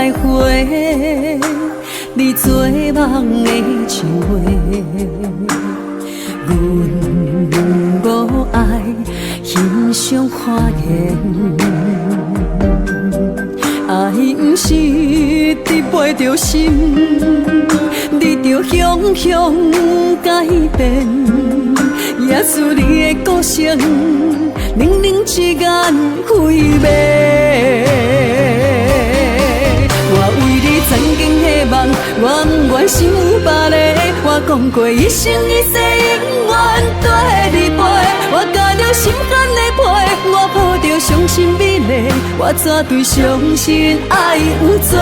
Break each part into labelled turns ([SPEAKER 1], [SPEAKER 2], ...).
[SPEAKER 1] 徘徊，你做梦的情话，阮无爱欣赏花言，爱不是伫背着心，你着向向改变，也许你的个性，冷冷一眼开灭。我为你曾经的梦，我不愿想有别个。我讲过一生一世永远跟你陪，我甲着心肝的皮，我抱着伤心美丽，我怎对相信爱有罪？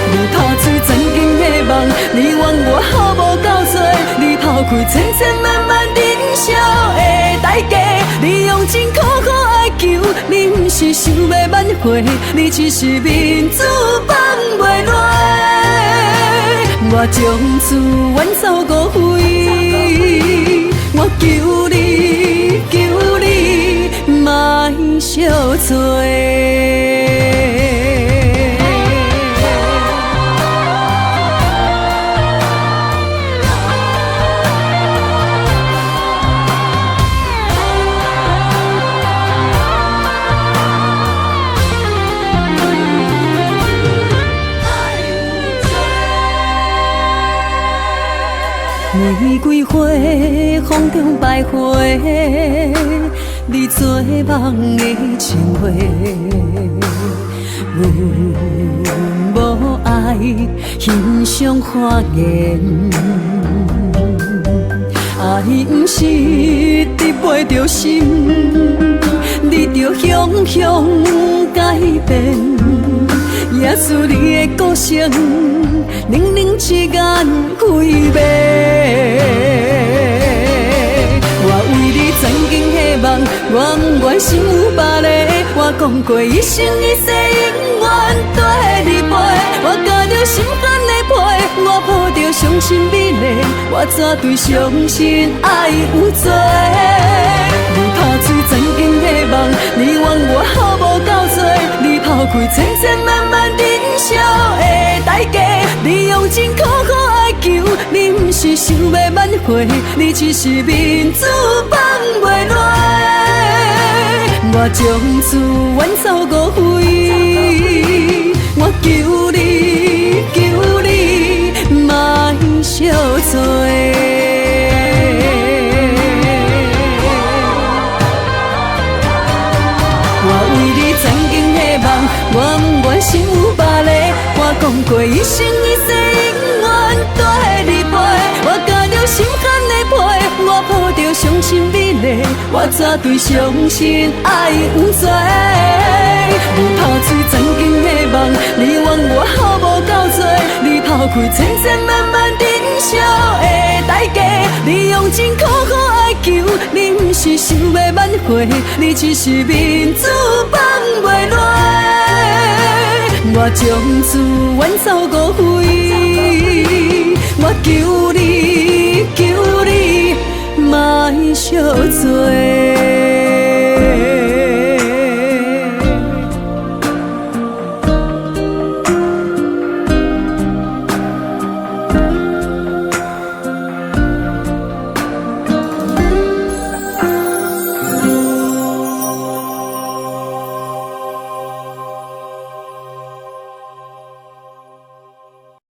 [SPEAKER 1] 你打碎曾经的梦，你怨我好无够多，你抛开千千万万人生的代价，你用真苦苦爱求，你不是想要挽回，你只是面子放袂落。我将此冤走误会，我求你，求你，莫相做。玫瑰花风中徘徊，你做梦的情话，阮无爱欣赏花言，爱不是伫背着心，你着向向改变，也许你的个性，冷冷一眼开灭。我为你曾经的梦，我不愿想有别个。我讲过一生一世永远跟你陪，我甲着心肝的皮，我抱着伤心美丽，我怎对相信爱有罪？你打碎曾经的梦，你怨我好无够多，你抛开千千万万人生的代价，你用真苦苦爱求，你不是想要挽回，你只是面子放袂落。我将此冤走误会，我求你，求你，莫相做。我不愿想有别个，我讲过一生一世永远跟你陪，我甲着心肝的皮，我抱着伤心美丽，我怎对相信爱有罪？你打碎曾经的梦，你怨我好无够多，你抛开千千万万人生的代价，你用真苦苦爱求，你不是想要挽回，你只是面子放袂落。我将此冤走误会，我求你，求你，莫相做。